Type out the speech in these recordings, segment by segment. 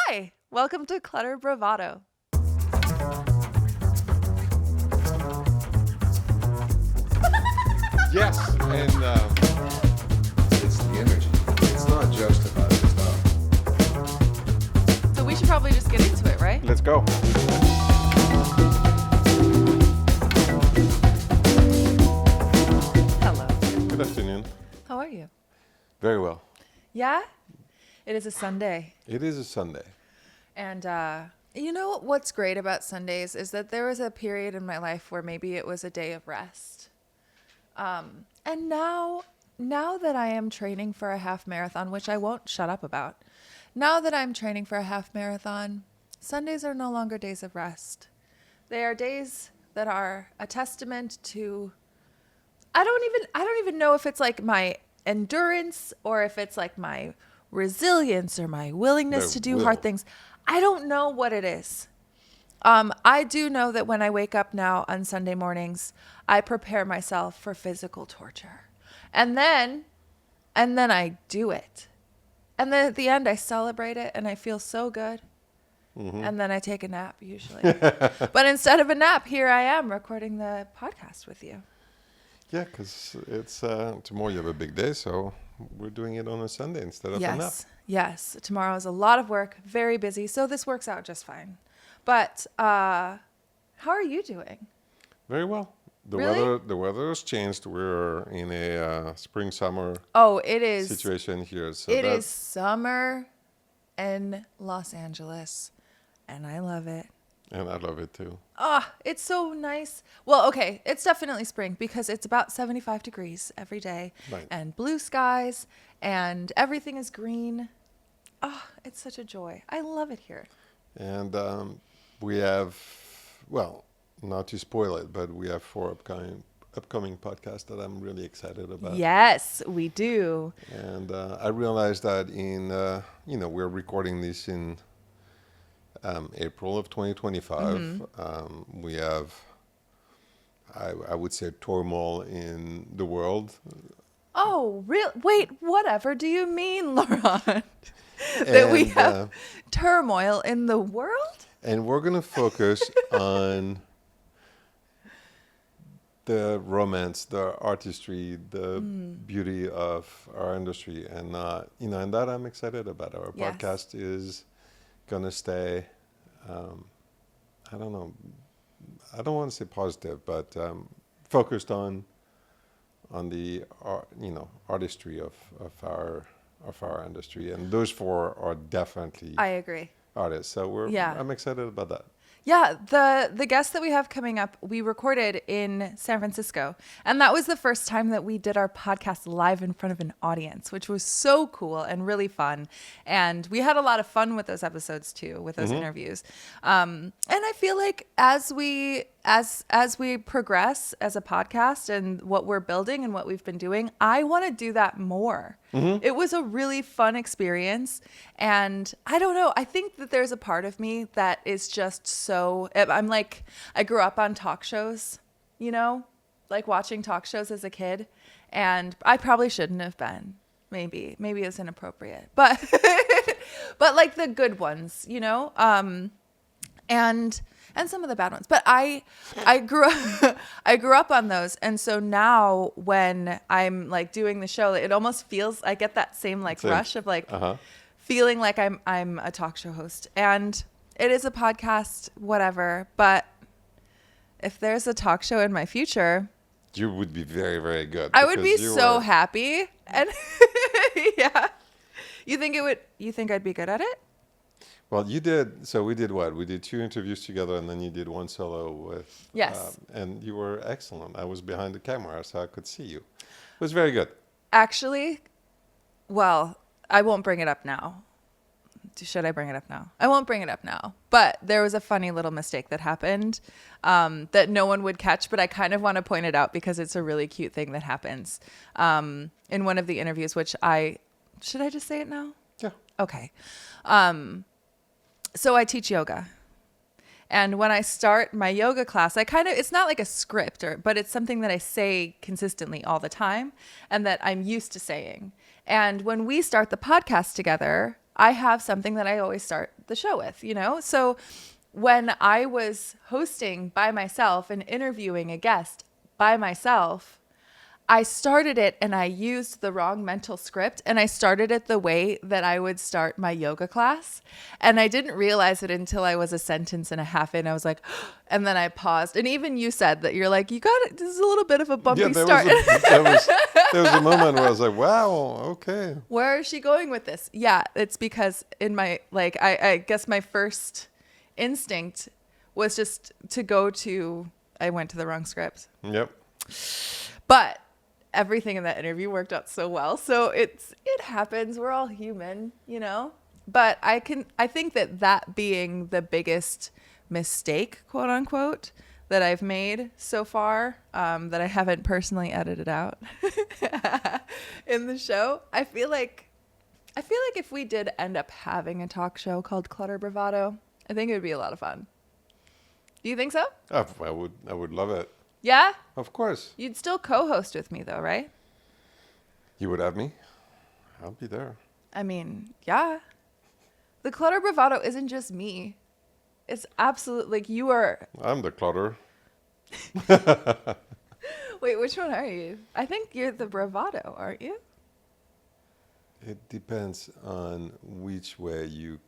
Hi, welcome to Clutter Bravado. Yes, and it's the energy. It's not just about the stuff. So we should probably just get into it, right? Let's go. Hello. Good afternoon. How are you? Very well. Yeah? It is a Sunday. It is a Sunday. And you know what's great about Sundays is that there was a period in my life where maybe it was a day of rest. And now that I am training for a half marathon, which I won't shut up about, now that I'm training for a half marathon, Sundays are no longer days of rest. They are days that are a testament to, I don't even know if it's like my endurance or if it's like my resilience or my willingness to do hard things. I don't know what it is. I do know that when I wake up now on Sunday mornings, I prepare myself for physical torture. And then I do it. And then at the end, I celebrate it and I feel so good. Mm-hmm. And then I take a nap usually. But instead of a nap, here I am recording the podcast with you. Yeah, because it's tomorrow you have a big day, so we're doing it on a Sunday instead of a nap. Yes. Tomorrow is a lot of work, very busy. So this works out just fine. But how are you doing? Very well. The weather has changed. We're in a spring summer situation here. So it is summer in Los Angeles, and I love it. And I love it too. It's so nice. Well, okay, it's definitely spring because it's about 75 degrees every day, right, and blue skies, and everything is green. It's such a joy. I love it here. And we have, well, not to spoil it, but we have 4 upcoming podcasts that I'm really excited about. Yes, we do. And I realized that we're recording this in April of 2025. Mm-hmm. We have, I would say, turmoil in the world. Oh, real? Wait, whatever do you mean, Laurent? That we have turmoil in the world? And we're going to focus on the romance, the artistry, the beauty of our industry. And, and that I'm excited about. Our podcast is going to stay, I don't know, I don't want to say positive, but focused on the, artistry of our industry. And those 4 are definitely... I agree. Artists. So I'm excited about that. Yeah, the guest that we have coming up, we recorded in San Francisco. And that was the first time that we did our podcast live in front of an audience, which was so cool and really fun. And we had a lot of fun with those episodes too, with those interviews. And I feel like as we progress as a podcast and what we're building and what we've been doing, I want to do that more. Mm-hmm. It was a really fun experience. And I don't know, I think that there's a part of me that is just so, I'm like, I grew up on talk shows, like watching talk shows as a kid. And I probably shouldn't have been. Maybe it's inappropriate. But but like the good ones, and some of the bad ones. But I grew up on those. And so now when I'm like doing the show, it almost feels, I get that same rush of feeling like I'm a talk show host. And it is a podcast, whatever. But if there's a talk show in my future, you would be very, very good. I would be so happy. And yeah. You think I'd be good at it? Well, you did. So we did what? We did 2 interviews together, and then you did 1 solo with. Yes. And you were excellent. I was behind the camera, so I could see you. It was very good. Actually, well, I won't bring it up now. Should I bring it up now? I won't bring it up now. But there was a funny little mistake that happened that no one would catch, but I kind of want to point it out because it's a really cute thing that happens in one of the interviews, should I just say it now? Yeah. Okay. So I teach yoga. And when I start my yoga class, it's not like a script, but it's something that I say consistently all the time and that I'm used to saying. And when we start the podcast together, I have something that I always start the show with, you know? So when I was hosting by myself and interviewing a guest by myself, I started it and I used the wrong mental script, and I started it the way that I would start my yoga class. And I didn't realize it until I was a sentence and a half in. I was like, and then I paused. And even you said that you're like, you got it. This is a little bit of a bumpy start. There was a moment where I was like, wow, okay. Where is she going with this? Yeah, it's because in my, like, I guess my first instinct was just to go to, I went to the wrong script. Yep. But everything in that interview worked out so well. So it happens. We're all human, you know? But I think that being the biggest mistake, quote unquote, that I've made so far, that I haven't personally edited out in the show. I feel like if we did end up having a talk show called Clutter Bravado, I think it would be a lot of fun. Do you think so? I would love it. Yeah? Of course. You'd still co-host with me though, right? You would have me? I'll be there. I mean, yeah. The Clutter Bravado isn't just me. It's absolutely, like, you are... I'm the clutter. Wait, which one are you? I think you're the Bravado, aren't you? It depends on which way you...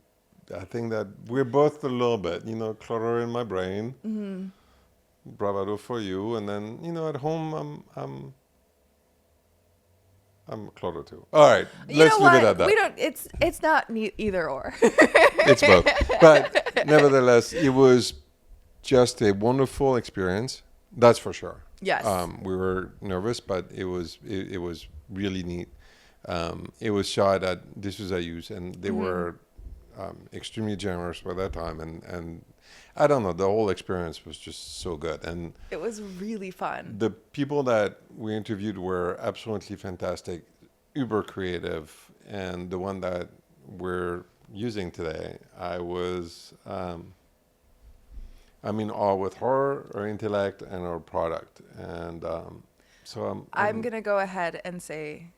I think that we're both a little bit, you know, clutter in my brain. Mm-hmm. Bravado for you, and then, you know, at home I'm clutter too. All right, let's leave it at that. We don't. It's not either or. It's both. But nevertheless, it was just a wonderful experience. That's for sure. Yes. We were nervous, but it was really neat. It was shot at DeSousa Hughes, and they were extremely generous by that time, and I don't know, the whole experience was just so good. And it was really fun. The people that we interviewed were absolutely fantastic, uber creative. And the one that we're using today, I was, I'm in awe with her intellect, and her product. And so I'm going to go ahead and say,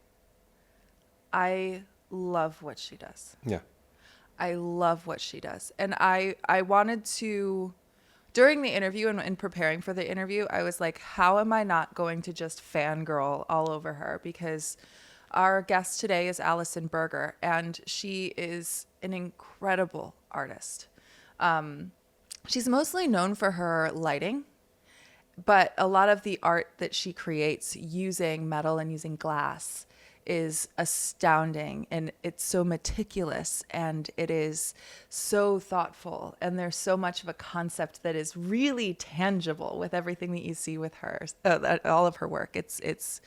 I love what she does. Yeah. I love what she does. And I wanted to, during the interview and in preparing for the interview, I was like, how am I not going to just fangirl all over her? Because our guest today is Alison Berger, and she is an incredible artist. She's mostly known for her lighting, but a lot of the art that she creates using metal and using glass is astounding, and it's so meticulous, and it is so thoughtful, and there's so much of a concept that is really tangible with everything that you see with her, all of her work. It's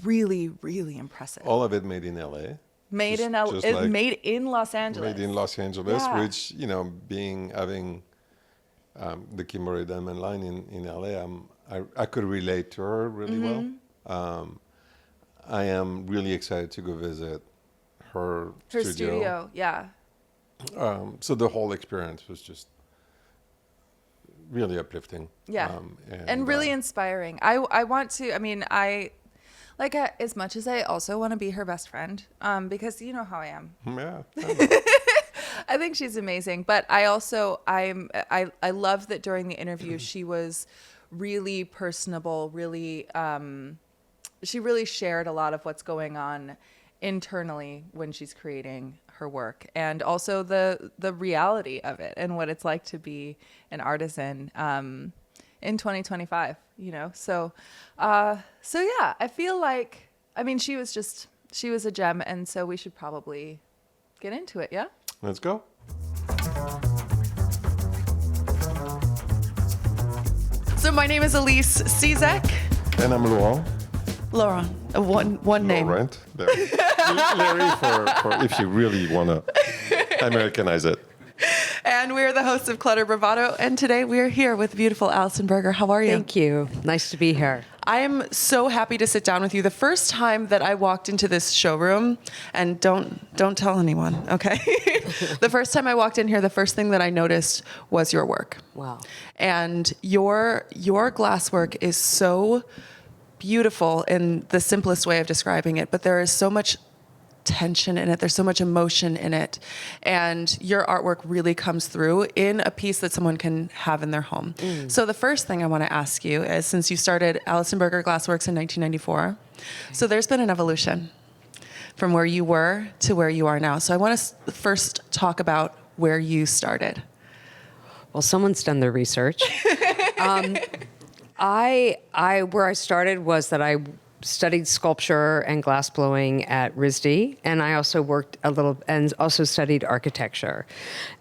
really, really impressive. All of it made in LA. Made in Los Angeles. Made in Los Angeles, Yeah. which, you know, having the Kimberly Denman line in LA, I could relate to her really well. I am really excited to go visit her studio. Yeah. So the whole experience was just really uplifting. Yeah. And really inspiring. I want to, I mean, as much as I also want to be her best friend, because you know how I am. Yeah. I think she's amazing. But I also, I love that during the interview, she was really personable, really, she really shared a lot of what's going on internally when she's creating her work, and also the reality of it and what it's like to be an artisan in 2025, you know? So yeah, I feel like, I mean, she was a gem, and so we should probably get into it. Yeah. Let's go. So my name is Elyse Czek. And I'm Laurent. Laurent, one name. Laurent. Larry for if you really want to Americanize it. And we're the hosts of Clutter Bravado, and today we are here with beautiful Alison Berger. How are you? Thank you. Nice to be here. I am so happy to sit down with you. The first time that I walked into this showroom, and don't tell anyone, okay? The first time I walked in here, the first thing that I noticed was your work. Wow. And your glass work is so beautiful in the simplest way of describing it, but there is so much tension in it. There's so much emotion in it. And your artwork really comes through in a piece that someone can have in their home. So the first thing I want to ask you is, since you started Alison Berger Glassworks in 1994, so there's been an evolution from where you were to where you are now. So I want to first talk about where you started. Well, someone's done their research. Where I started was that I studied sculpture and glass blowing at RISD, and I also worked a little and also studied architecture.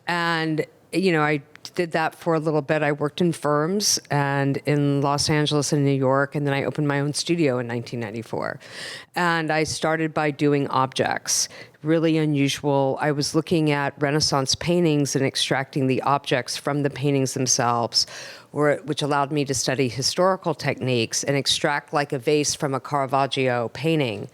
And I did that for a little bit. I worked in firms and in Los Angeles and New York, and then I opened my own studio in 1994. And I started by doing objects, really unusual. I was looking at Renaissance paintings and extracting the objects from the paintings themselves, which allowed me to study historical techniques and extract like a vase from a Caravaggio painting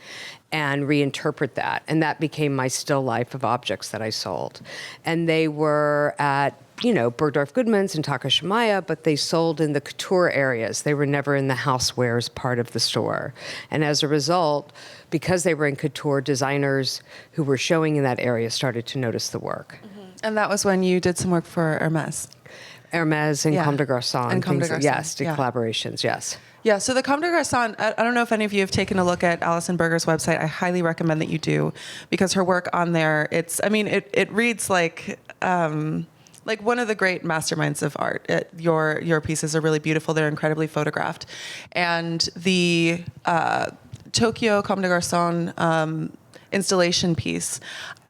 and reinterpret that. And that became my still life of objects that I sold. And they were at Bergdorf Goodman's and Takashimaya, but they sold in the couture areas. They were never in the housewares part of the store. And as a result, because they were in couture, designers who were showing in that area started to notice the work. And that was when you did some work for Hermes. Hermes and Comme des Garçons. And Comme des Garçons. Yes, did collaborations, yes. Yeah, so the Comme des Garçons, I don't know if any of you have taken a look at Alison Berger's website. I highly recommend that you do, because her work on there, it reads like one of the great masterminds of art. Your pieces are really beautiful. They're incredibly photographed. And the Tokyo Comme des Garçons installation piece,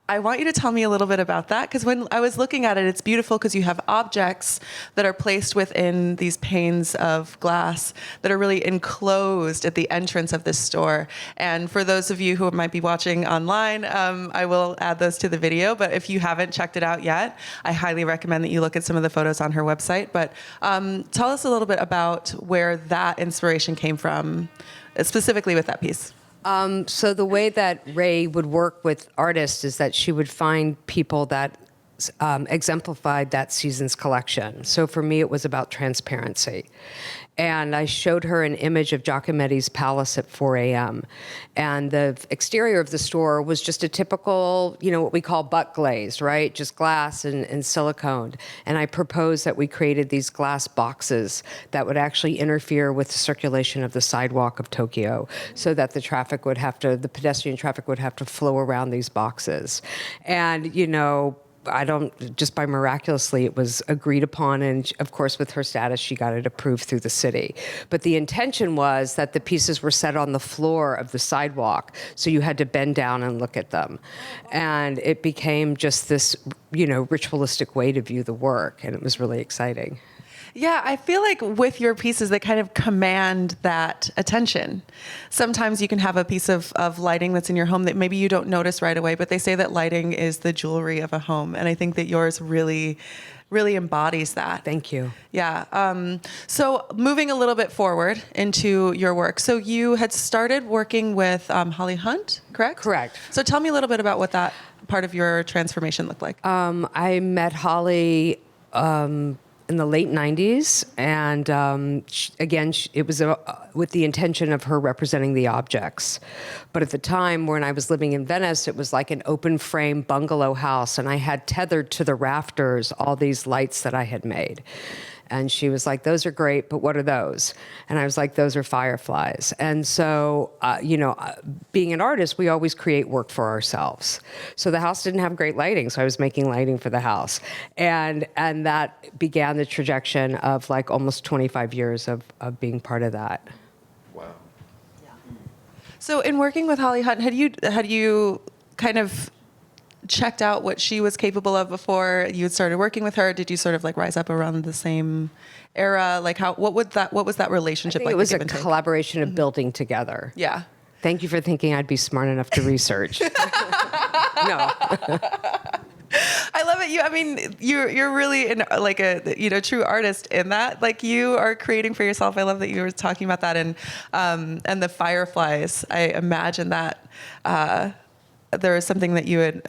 I want you to tell me a little bit about that, because when I was looking at it, it's beautiful because you have objects that are placed within these panes of glass that are really enclosed at the entrance of this store. And for those of you who might be watching online, I will add those to the video. But if you haven't checked it out yet, I highly recommend that you look at some of the photos on her website. But tell us a little bit about where that inspiration came from, specifically with that piece. So the way that Ray would work with artists is that she would find people that exemplified that season's collection. So for me, it was about transparency. And I showed her an image of Giacometti's palace at 4 a.m. And the exterior of the store was just a typical, what we call butt glazed, right? Just glass and silicone. And I proposed that we created these glass boxes that would actually interfere with the circulation of the sidewalk of Tokyo, so that the pedestrian traffic would have to flow around these boxes. And, just by miraculously, it was agreed upon. And of course, with her status, she got it approved through the city. But the intention was that the pieces were set on the floor of the sidewalk, so you had to bend down and look at them. And it became just this, ritualistic way to view the work. And it was really exciting. Yeah, I feel like with your pieces, they kind of command that attention. Sometimes you can have a piece of lighting that's in your home that maybe you don't notice right away, but they say that lighting is the jewelry of a home. And I think that yours really, really embodies that. Thank you. Yeah. So moving a little bit forward into your work. So you had started working with Holly Hunt, correct? Correct. So tell me a little bit about what that part of your transformation looked like. I met Holly in the late 90s, and it was with the intention of her representing the objects. But at the time when I was living in Venice, it was like an open frame bungalow house, and I had tethered to the rafters all these lights that I had made. And she was like, "Those are great, but what are those?" And I was like, "Those are fireflies." And so, being an artist, we always create work for ourselves. So the house didn't have great lighting, so I was making lighting for the house. And that began the trajectory of like almost 25 years of being part of that. Wow. Yeah. So in working with Holly Hunt, had you kind of checked out what she was capable of before you had started working with her? Did you sort of like rise up around the same era? Like what was that relationship like? It was a collaboration of building together. Yeah. Thank you for thinking I'd be smart enough to research. No. I love it. You're really like a true artist in that. Like you are creating for yourself. I love that you were talking about that and the fireflies. I imagine that there was something that you had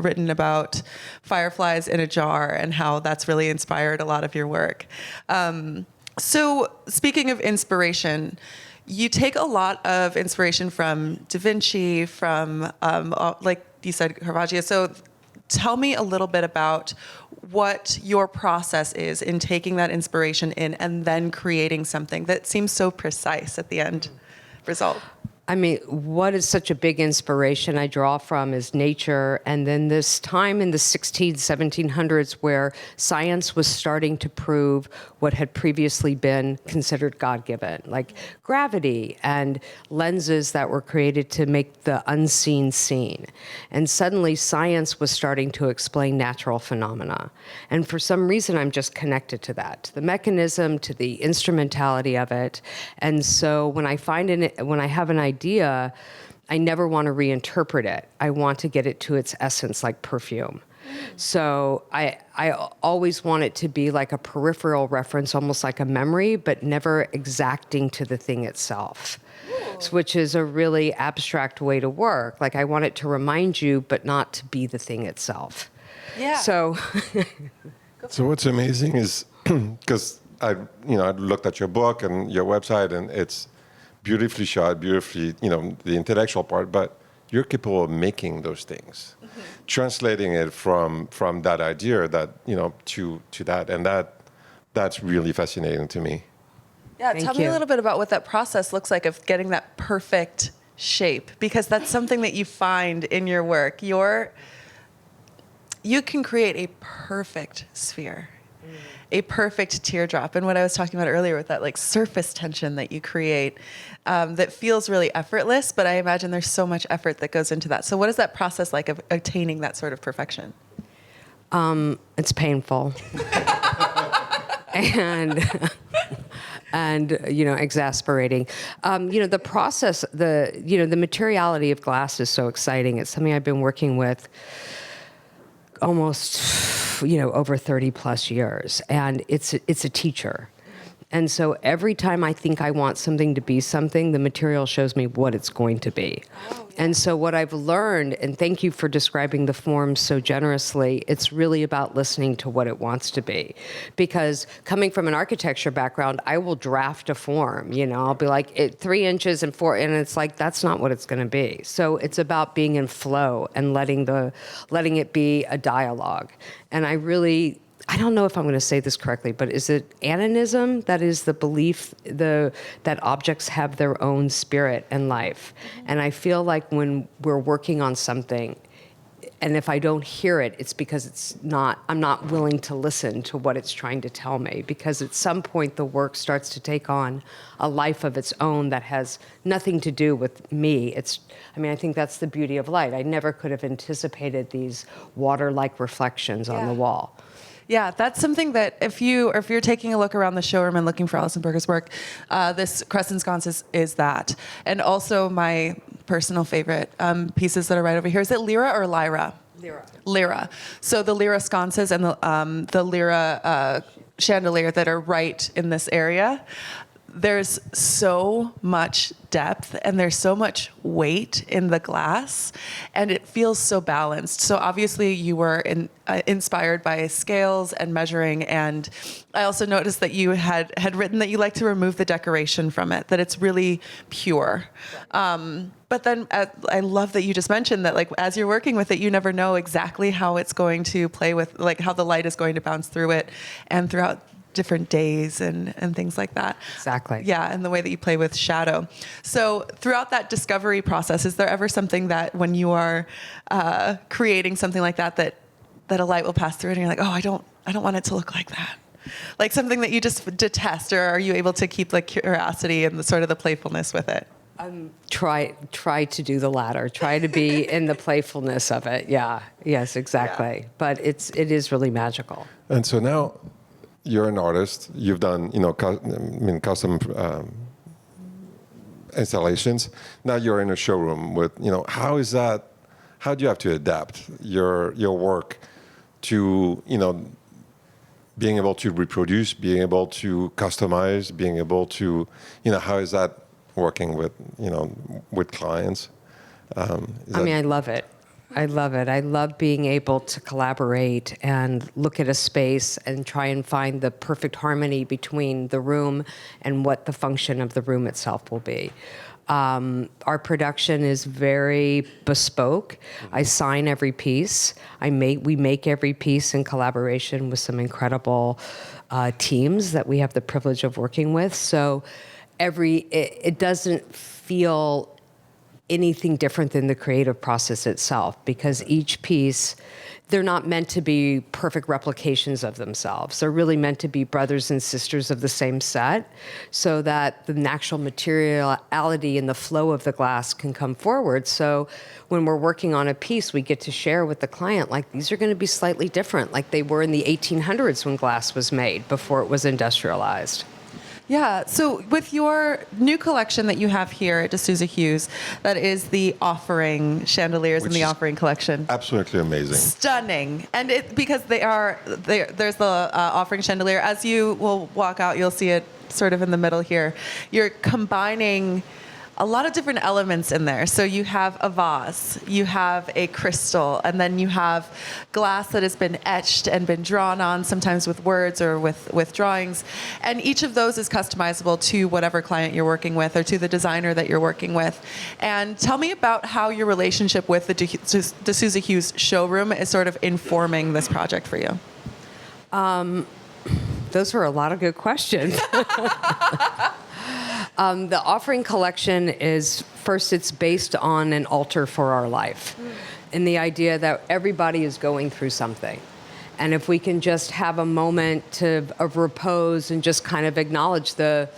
written about fireflies in a jar and how that's really inspired a lot of your work. So speaking of inspiration, you take a lot of inspiration from Da Vinci, from like you said, Caravaggio. So tell me a little bit about what your process is in taking that inspiration in and then creating something that seems so precise at the end result. I mean, what is such a big inspiration I draw from is nature, and then this time in the 1700s where science was starting to prove what had previously been considered God-given, like gravity and lenses that were created to make the unseen seen. And suddenly science was starting to explain natural phenomena. And for some reason, I'm just connected to that, to the mechanism, to the instrumentality of it. And so when I have an idea, I never want to reinterpret it. I want to get it to its essence, like perfume. So I always want it to be like a peripheral reference, almost like a memory, but never exacting to the thing itself, which is a really abstract way to work. Like I want it to remind you, but not to be the thing itself. Yeah. So, So what's amazing is because I looked at your book and your website, and it's beautifully shot, beautifully, the intellectual part, but you're capable of making those things, translating it from that idea that, to that. And that's really fascinating to me. Yeah, Thank tell me you. a little bit about what that process looks like of getting that perfect shape, because that's something that you find in your work. You can create a perfect sphere, a perfect teardrop. And what I was talking about earlier with that like surface tension that you create, that feels really effortless, but I imagine there's so much effort that goes into that. So what is that process like of attaining that sort of perfection? it's painful. and exasperating. The process, the materiality of glass is so exciting. It's something I've been working with almost, over 30 plus years, and it's a teacher. And so every time I think I want something to be something, the material shows me what it's going to be. And so what I've learned, and thank you for describing the form so generously, it's really about listening to what it wants to be. Because coming from an architecture background, I will draft a form, I'll be like 3 inches and 4, and it's like, that's not what it's going to be. So it's about being in flow and letting it be a dialogue. And I don't know if I'm going to say this correctly, but is it anonism? That is the belief that objects have their own spirit and life. And I feel like when we're working on something, and if I don't hear it, it's because I'm not willing to listen to what it's trying to tell me, because at some point the work starts to take on a life of its own that has nothing to do with me. I think that's the beauty of light. I never could have anticipated these water-like reflections on the wall. Yeah, that's something that if you're taking a look around the showroom and looking for Alison Berger's work, this crescent sconce is that. And also my personal favorite pieces that are right over here. Is it Lyra or Lyra? Lyra. Lyra. So the Lyra sconces and the Lyra chandelier that are right in this area. There's so much depth and there's so much weight in the glass, and it feels so balanced. So obviously you were inspired by scales and measuring, and I also noticed that you had written that you like to remove the decoration from it, that it's really pure. But then I love that you just mentioned that, like, as you're working with it, you never know exactly how it's going to play with, like, how the light is going to bounce through it and throughout different days and things like that. Exactly. Yeah, and the way that you play with shadow. So throughout that discovery process, is there ever something that when you are creating something like that a light will pass through it and you're like, oh, I don't want it to look like that? Like something that you just detest, or are you able to keep like curiosity and the sort of the playfulness with it? Try to do the latter. Try to be in the playfulness of it. Yeah. Yes, exactly. Yeah. But it is really magical. And so now you're an artist. You've done, custom installations. Now you're in a showroom with, how do you have to adapt your work to, being able to reproduce, being able to customize, being able to, how is that working with, with clients? I love it. I love it. I love being able to collaborate and look at a space and try and find the perfect harmony between the room and what the function of the room itself will be. Our production is very bespoke. I sign every piece. We make every piece in collaboration with some incredible teams that we have the privilege of working with. So it doesn't feel anything different than the creative process itself, because each piece, they're not meant to be perfect replications of themselves. They're really meant to be brothers and sisters of the same set, so that the natural materiality and the flow of the glass can come forward. So when we're working on a piece, we get to share with the client, like, these are going to be slightly different, like they were in the 1800s when glass was made, before it was industrialized. Yeah, so with your new collection that you have here at DeSousa Hughes, that is the offering chandeliers in the offering collection. Absolutely amazing. Stunning. And because there's the offering chandelier. As you will walk out, you'll see it sort of in the middle here. You're combining a lot of different elements in there. So you have a vase, you have a crystal, and then you have glass that has been etched and been drawn on, sometimes with words or with drawings. And each of those is customizable to whatever client you're working with or to the designer that you're working with. And tell me about how your relationship with the DeSousa Hughes Showroom is sort of informing this project for you. Those were a lot of good questions. The offering collection is, first, it's based on an altar for our life, and the idea that everybody is going through something. And if we can just have a moment of repose and just kind of acknowledge to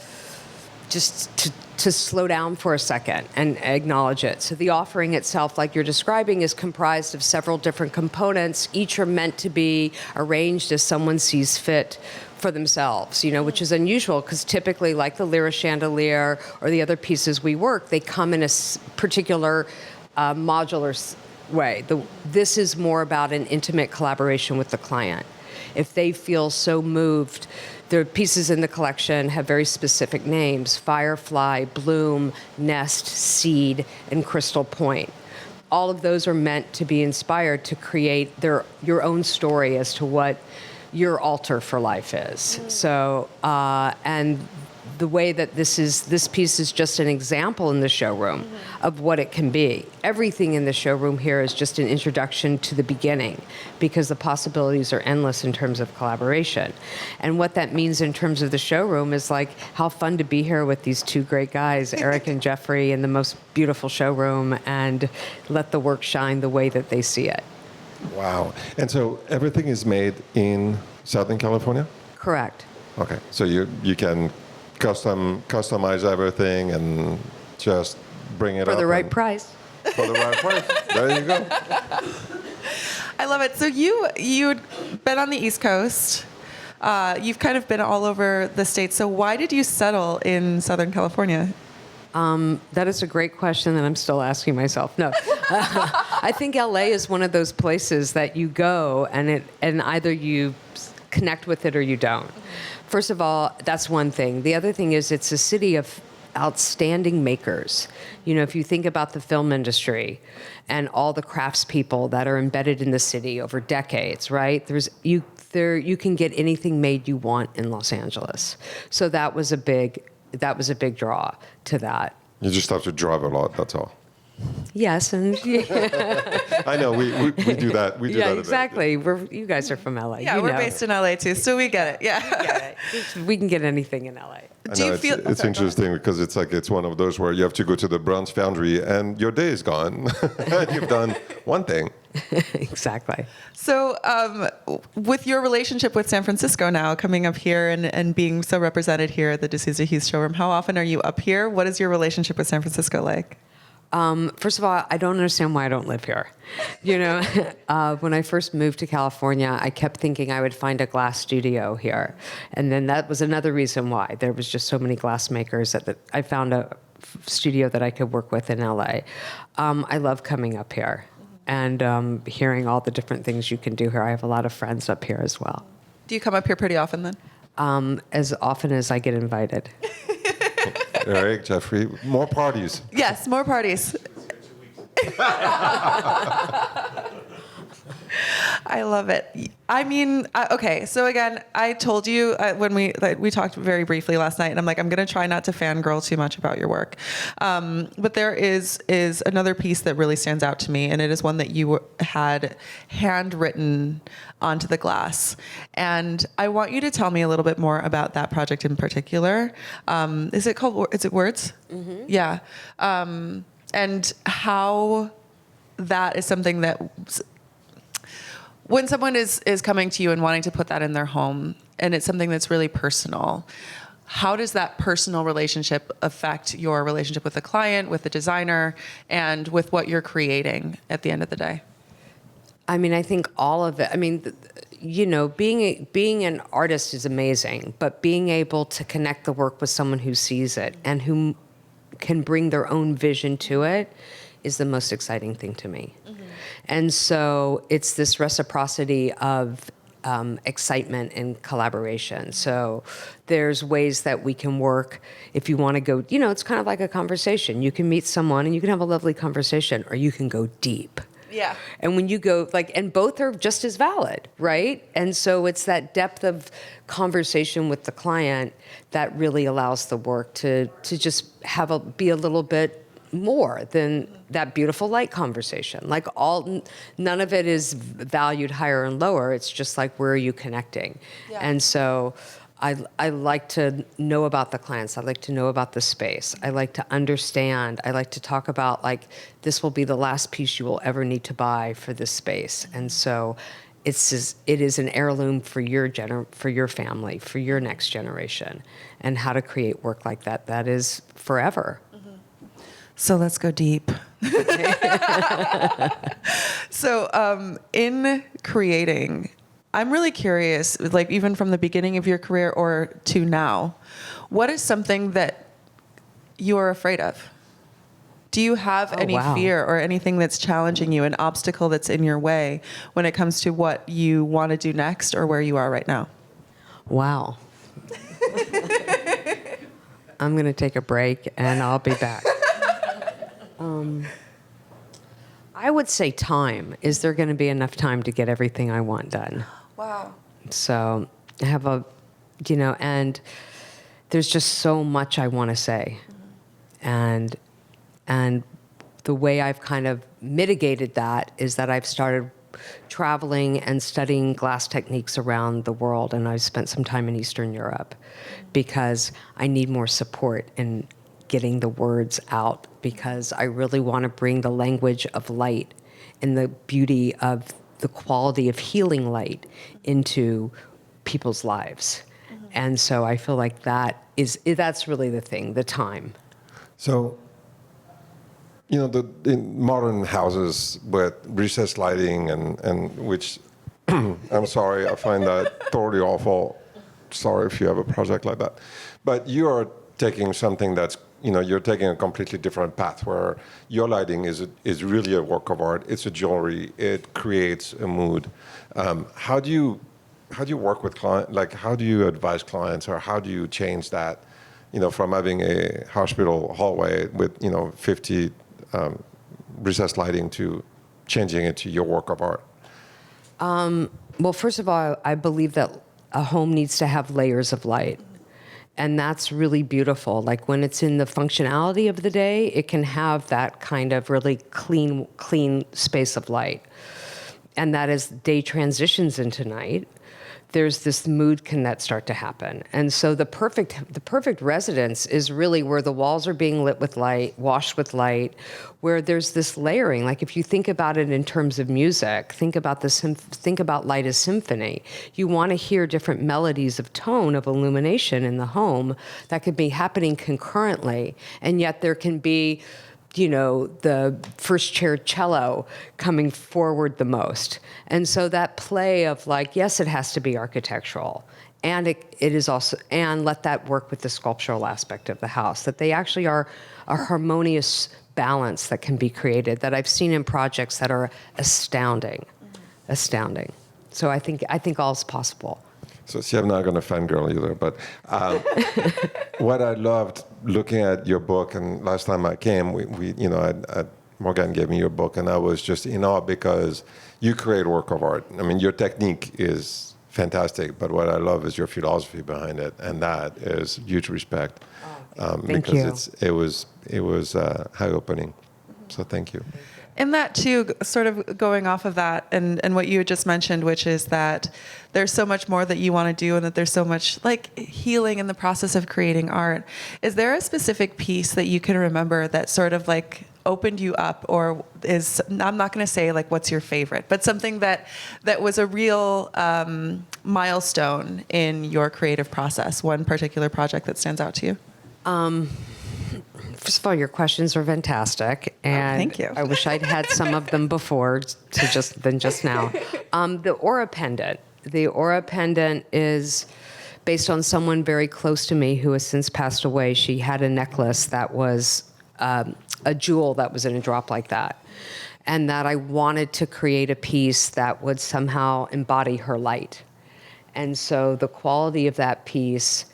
slow down for a second and acknowledge it. So the offering itself, like you're describing, is comprised of several different components. Each are meant to be arranged as someone sees fit for themselves, which is unusual, because typically, like the Lyra chandelier or the other pieces we work, they come in a particular modular way. This is more about an intimate collaboration with the client. If they feel so moved, the pieces in the collection have very specific names: Firefly, Bloom, Nest, Seed, and Crystal Point. All of those are meant to be inspired to create your own story as to what your altar for life is. So, and the way that this piece is just an example in the showroom of what it can be. Everything in the showroom here is just an introduction to the beginning, because the possibilities are endless in terms of collaboration. And what that means in terms of the showroom is, like, how fun to be here with these two great guys, Eric and Jeffrey, in the most beautiful showroom, and let the work shine the way that they see it. Wow. And so everything is made in Southern California? Correct. Okay. So you can customize everything and just bring it For up. the right price. For the right price. There you go. I love it. So you'd been on the East Coast. You've kind of been all over the States. So why did you settle in Southern California? That is a great question that I'm still asking myself. No, I think LA is one of those places that you go and either you connect with it or you don't. First of all, that's one thing. The other thing is, it's a city of outstanding makers. If you think about the film industry and all the craftspeople that are embedded in the city over decades, right? You can get anything made you want in Los Angeles. So that was a big draw to that. You just have to drive a lot, that's all. Yes, and I know, we do that. We do that a bit. Exactly. You guys are from LA. Yeah, we're based in LA too, so we get it. Yeah. We can get anything in LA. Do you feel it's interesting because it's one of those where you have to go to the bronze foundry and your day is gone. You've done one thing. Exactly. So with your relationship with San Francisco now, coming up here and being so represented here at the DeSousa Hughes Showroom, how often are you up here? What is your relationship with San Francisco like? First of all, I don't understand why I don't live here. When I first moved to California, I kept thinking I would find a glass studio here. And then that was another reason why. There was just so many glass makers that I found a studio that I could work with in LA. I love coming up here and hearing all the different things you can do here. I have a lot of friends up here as well. Do you come up here pretty often then? As often as I get invited. Eric, Jeffrey, more parties. Yes, more parties. I love it. I mean, okay. So again, I told you when we talked very briefly last night, and I'm like, I'm going to try not to fangirl too much about your work. But there is another piece that really stands out to me, and it is one that you had handwritten onto the glass. And I want you to tell me a little bit more about that project in particular. Is it Words? Mm-hmm. Yeah. And how that is something that, when someone is coming to you and wanting to put that in their home, and it's something that's really personal, how does that personal relationship affect your relationship with the client, with the designer, and with what you're creating at the end of the day? I mean, I think all of it. I mean, being an artist is amazing, but being able to connect the work with someone who sees it and who can bring their own vision to it is the most exciting thing to me. Mm-hmm. And so it's this reciprocity of excitement and collaboration. So there's ways that we can work. If you want to go, it's kind of like a conversation. You can meet someone and you can have a lovely conversation, or you can go deep. Yeah. And when you go, and both are just as valid, right? And so it's that depth of conversation with the client that really allows the work to just be a little bit more than that beautiful light conversation. None of it is valued higher and lower. It's just like, where are you connecting? Yeah. And so I like to know about the clients. I like to know about the space. I like to understand. I like to talk about, this will be the last piece you will ever need to buy for this space. And so it is an heirloom for your family, for your next generation, and how to create work like that. That is forever. So let's go deep. So in creating, I'm really curious, even from the beginning of your career or to now, what is something that you're afraid of? Do you have any fear or anything that's challenging you, an obstacle that's in your way when it comes to what you want to do next or where you are right now? Wow. I'm going to take a break and I'll be back. I would say time. Is there going to be enough time to get everything I want done? Wow. So I have and there's just so much I want to say. Mm-hmm. And the way I've kind of mitigated that is that I've started traveling and studying glass techniques around the world, and I've spent some time in Eastern Europe because I need more support in getting the words out, because I really want to bring the language of light and the beauty of the quality of healing light into people's lives. Mm-hmm. And so I feel like that's really the thing, the time. So, in modern houses with recessed lighting and which, I'm sorry, I find that totally awful. Sorry if you have a project like that. But you are taking something that's, you're taking a completely different path where your lighting is really a work of art. It's a jewelry. It creates a mood. How do you work with clients? How do you advise clients, or how do you change that, from having a hospital hallway with, 50 recessed lighting to changing it to your work of art? Well, first of all, I believe that a home needs to have layers of light. And that's really beautiful. When it's in the functionality of the day, it can have that kind of really clean space of light. And that as day transitions into night, there's this mood that start to happen. And so the perfect residence is really where the walls are being lit with light, washed with light, where there's this layering. If you think about it in terms of music, think about light as symphony. You want to hear different melodies of tone, of illumination in the home that could be happening concurrently, and yet there can be the first chair cello coming forward the most. And so that play of yes, it has to be architectural. And it is also, and let that work with the sculptural aspect of the house, that they actually are a harmonious balance that can be created, that I've seen in projects that are astounding. So I think all is possible. So see, I'm not going to fangirl either, but what I loved looking at your book, and last time I came, we Morgan gave me your book, and I was just in awe because you create work of art. I mean, your technique is fantastic, but what I love is your philosophy behind it, and that is huge respect. Thank because you. it was eye-opening. So thank you. And that too, sort of going off of that and what you had just mentioned, which is that there's so much more that you want to do and that there's so much like healing in the process of creating art. Is there a specific piece that you can remember that sort of like opened you up, or is, I'm not going to say like what's your favorite, but something that was a real milestone in your creative process, one particular project that stands out to you? First of all, your questions are fantastic, and thank you. I wish I'd had some of them before than just now. The aura pendant. The aura pendant is based on someone very close to me who has since passed away. She had a necklace that was a jewel that was in a drop like that, and that I wanted to create a piece that would somehow embody her light. And so the quality of that piece,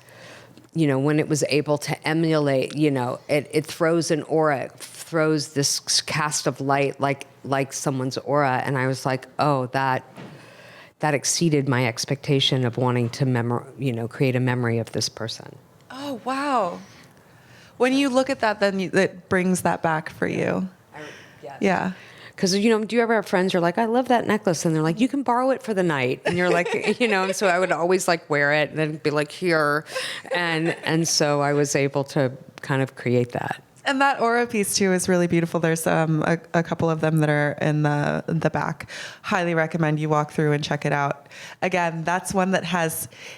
you know, when it was able to emulate, you know, it throws an aura, it throws this cast of light like someone's aura. And I was like, oh, that exceeded my expectation of wanting to create a memory of this person. Oh, wow. When you look at that, then it brings that back for you. Yes. Yeah. Because, you know, do you ever have friends who are like, I love that necklace? And they're like, you can borrow it for the night. And you're like, you know, and so I would always like wear it and then be like, here. And so I was able to kind of create that. And that aura piece too is really beautiful. There's a couple of them that are in the back. Highly recommend you walk through and check it out. Again, that's one that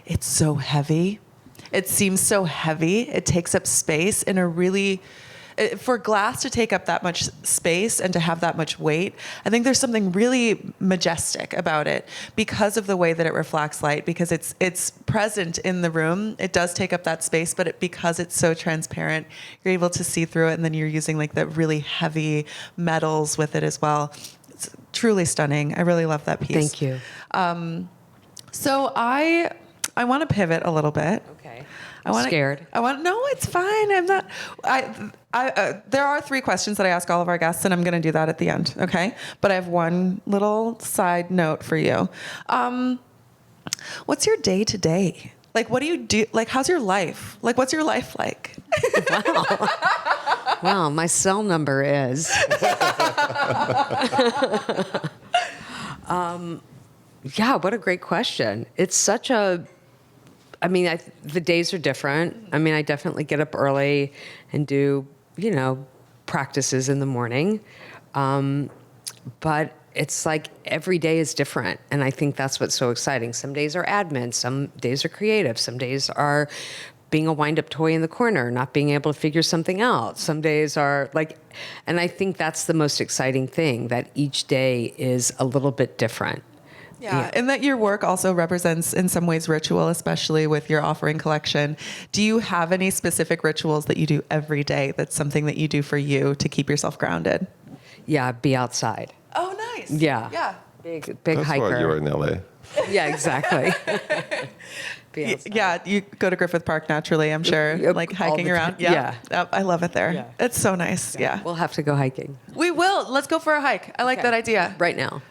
it's so heavy. It seems so heavy. It takes up space in a really, for glass to take up that much space and to have that much weight, I think there's something really majestic about it because of the way that it reflects light, because it's present in the room. It does take up that space, but because it's so transparent, you're able to see through it, and then you're using like the really heavy metals with it as well. It's truly stunning. I really love that piece. Thank you. So I want to pivot a little bit. Okay. Scared. No, it's fine. I'm not. There are 3 questions that I ask all of our guests, and I'm going to do that at the end. Okay. But I have one little side note for you. What's your day to day? Like, what do you do? Like, how's your life? Like, what's your life like? Wow. Well, my cell number is. Yeah, what a great question. It's such a. I mean, the days are different. I mean, I definitely get up early and do, you know, practices in the morning. But it's like every day is different. And I think that's what's so exciting. Some days are admin. Some days are creative. Some days are being a wind-up toy in the corner, not being able to figure something out. Some days are like, and I think that's the most exciting thing, that each day is a little bit different. Yeah, and that your work also represents in some ways ritual, especially with your offering collection. Do you have any specific rituals that you do every day that's something that you do for you to keep yourself grounded? Yeah, be outside. Oh, nice. Yeah. Yeah. Big That's hiker. why you're in LA. Yeah, exactly. Be outside. Yeah, you go to Griffith Park naturally, I'm sure, Yep, like all hiking the around. time. Yeah. I love it there. Yeah. It's so nice. Yeah. We'll have to go hiking We will. Let's go for a hike. I like Okay. that idea. right now.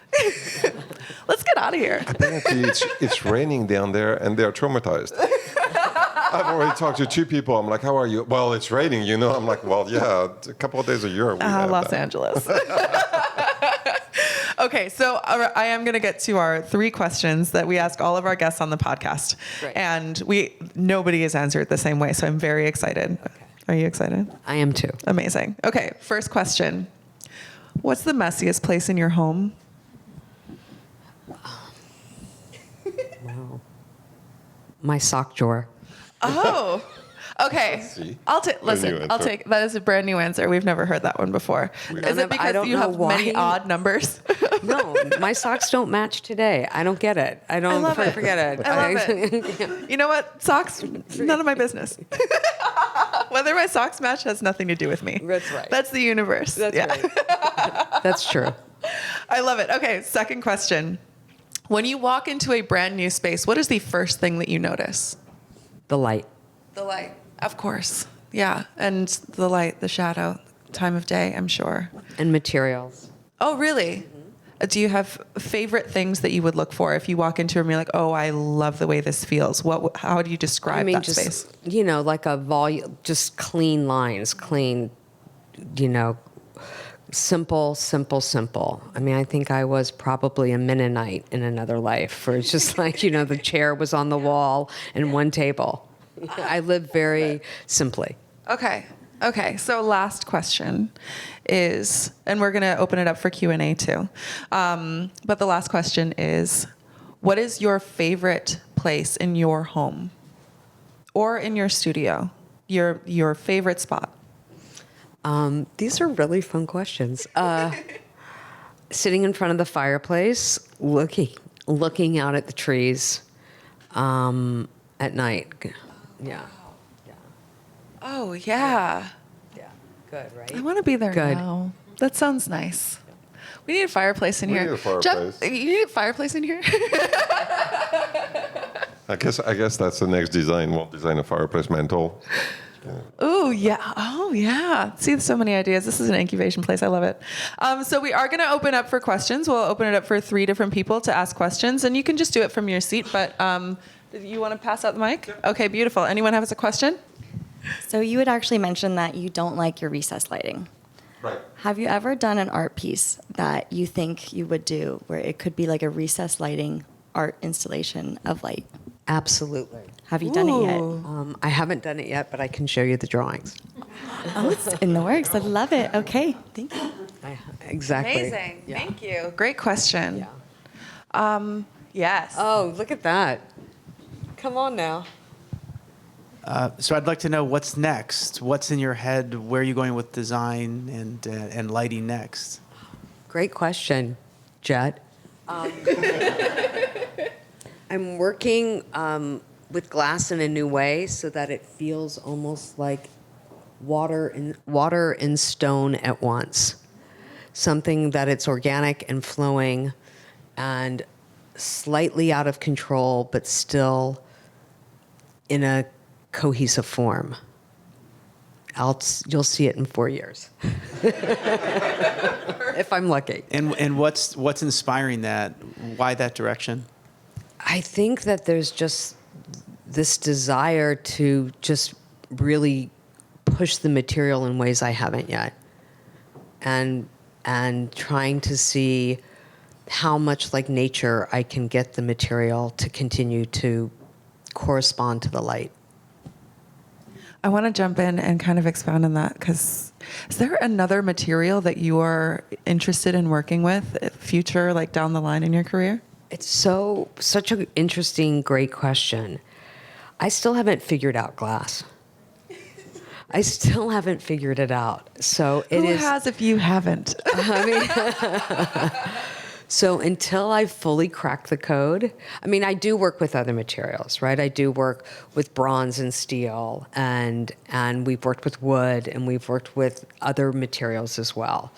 Let's get out of here. Apparently, it's raining down there, and they're traumatized. I've already talked to 2 people. I'm like, how are you? Well, it's raining, you know. I'm like, well, yeah, a couple of days a year. Los Angeles. Okay, so I am going to get to our 3 questions that we ask all of our guests on the podcast. Great. And nobody has answered the same way, so I'm very excited. Okay. Are you excited? I am too. Amazing. Okay, first question. What's the messiest place in your home? Wow. My sock drawer. Oh, okay. See? Listen, new I'll answer. take, that is a brand new answer. We've never heard that one before. Is it I because don't you know have why. many odd numbers? No, my socks don't match today. I don't get it. I don't love it. forget it. I love it. You know what? Socks, none of my business. Whether my socks match has nothing to do with me. That's right. That's the universe. That's yeah. right. That's true. I love it. Okay, second question. When you walk into a brand new space, what is the first thing that you notice? The light. The light. Of course. Yeah. And the light, the shadow, time of day, I'm sure. And materials. Oh, really? Do you have favorite things that you would look for if you walk into a room? You're like, oh, I love the way this feels. How do you describe that just, space? like a volume, just clean lines, clean, simple, simple, simple. I mean, I think I was probably a Mennonite in another life, where it's just like, the chair was on the wall and one table. I live very simply. Okay. So last question is, and we're going to open it up for Q&A too. But the last question is, what is your favorite place in your home or in your studio? Your favorite spot? These are really fun questions. Sitting in front of the fireplace, looking out at the trees at night. Yeah. Oh, yeah. Yeah. Good, right? I want to be there Good. now. That sounds nice. We need a fireplace in We here. need a fireplace. Jeff, you need a fireplace in here? I guess that's the next design. We'll design a fireplace mantle. Oh, yeah. Oh, yeah. See, so many ideas. This is an incubation place. I love it. So we are going to open up for questions. We'll open it up for 3 different people to ask questions, and you can just do it from your seat. But you want to pass out the mic? Okay, beautiful. Anyone has a question? So you had actually mentioned that you don't like your recessed lighting. Right. Have you ever done an art piece that you think you would do where it could be like a recessed lighting art installation of light? Absolutely. Have you done it yet? I haven't done it yet, but I can show you the drawings. Oh, it's in the works. I love it. Okay, thank you. Exactly. Amazing. Yeah. Thank you. Great question. Yeah. Yes. Oh, look at that. Come on now. So I'd like to know what's next. What's in your head? Where are you going with design and lighting next? Great question, Jet. I'm working with glass in a new way so that it feels almost like water and stone at once. Something that it's organic and flowing and slightly out of control, but still in a cohesive form. You'll see it in 4 years. If I'm lucky. And what's inspiring that? Why that direction? I think that there's just this desire to just really push the material in ways I haven't yet. And trying to see how much like nature I can get the material to continue to correspond to the light. I want to jump in and kind of expound on that, because is there another material that you are interested in working with future, like down the line in your career? It's such an interesting, great question. I still haven't figured out glass. I still haven't figured it out. So it Who is. has if you haven't? So until I fully crack the code, I mean, I do work with other materials, right? I do work with bronze and steel, and we've worked with wood, and we've worked with other materials as well.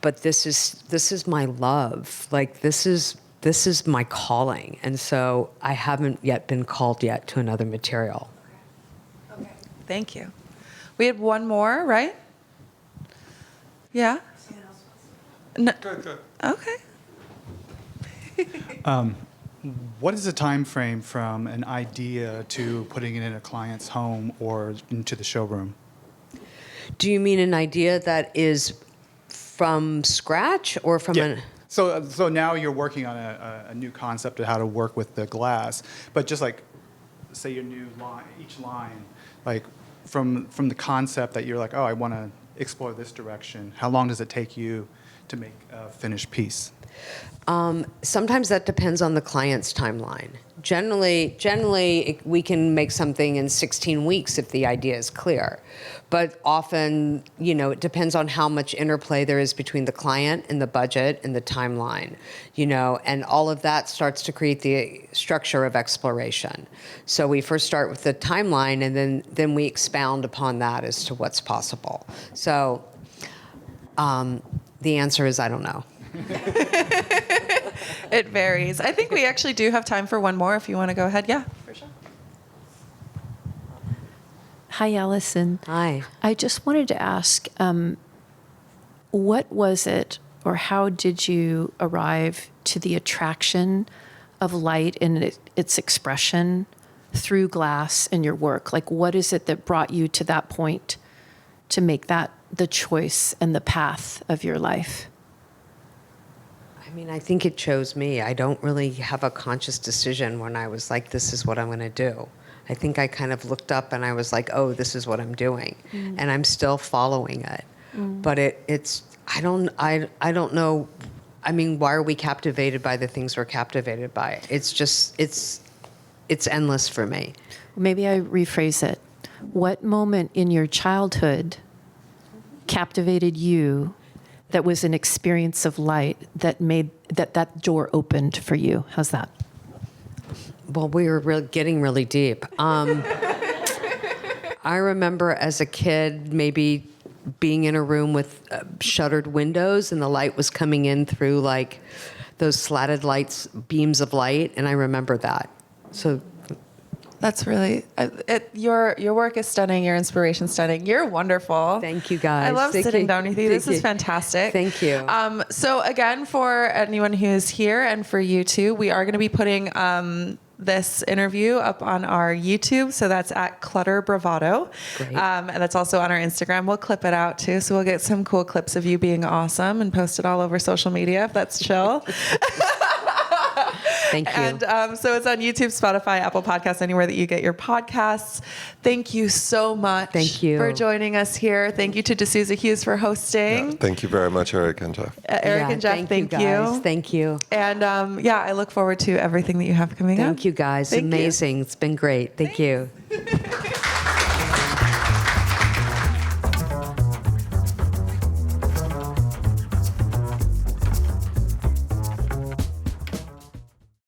But this is my love. Like this is my calling, and so I haven't yet been called yet to another material. Okay. Thank you. We had one more, right? Yeah. No. Good. Okay. What is the time frame from an idea to putting it in a client's home or into the showroom? Do you mean an idea that is from scratch or from an... So now you're working on a new concept of how to work with the glass, but just like, say your new line, each line, like from the concept that you're like, oh, I want to explore this direction. How long does it take you to make a finished piece? Sometimes that depends on the client's timeline. Generally, we can make something in 16 weeks if the idea is clear. But often, it depends on how much interplay there is between the client and the budget and the timeline, and all of that starts to create the structure of exploration. So we first start with the timeline, and then we expound upon that as to what's possible. So the answer is I don't know. It varies. I think we actually do have time for one more if you want to go ahead. Yeah, for sure. Hi, Alison. Hi. I just wanted to ask, what was it, or how did you arrive to the attraction of light and its expression through glass in your work? Like, what is it that brought you to that point to make that the choice and the path of your life? I mean, I think it chose me. I don't really have a conscious decision when I was like, this is what I'm going to do. I think I kind of looked up and I was like, oh, this is what I'm doing. And I'm still following it. But it's, I don't know. I mean, why are we captivated by the things we're captivated by? It's just, it's endless for me. Maybe I rephrase it. What moment in your childhood captivated you that was an experience of light that made that door opened for you? How's that? Well, we were getting really deep. I remember as a kid maybe being in a room with shuttered windows and the light was coming in through like those slatted lights, beams of light, and I remember that. So That's really, your work is stunning. Your inspiration's stunning. You're wonderful. Thank you, guys. I love Thank sitting you. down with you. Thank This is you. fantastic. Thank you. So again, for anyone who's here and for you too, we are going to be putting this interview up on our YouTube. So that's at Clutter Bravado. Great. And that's also on our Instagram. We'll clip it out too. So we'll get some cool clips of you being awesome and post it all over social media if that's chill. Thank you. And so it's on YouTube, Spotify, Apple Podcasts, anywhere that you get your podcasts. Thank you so much Thank you. for joining us here. Thank you to DeSousa Hughes for hosting. Thank you very much, Eric and Jeff. Eric and Jeff, thank you. you. Guys. Thank you. And I look forward to everything that you have coming up. Thank you, guys. Thank you. Amazing. It's been great. Thank you.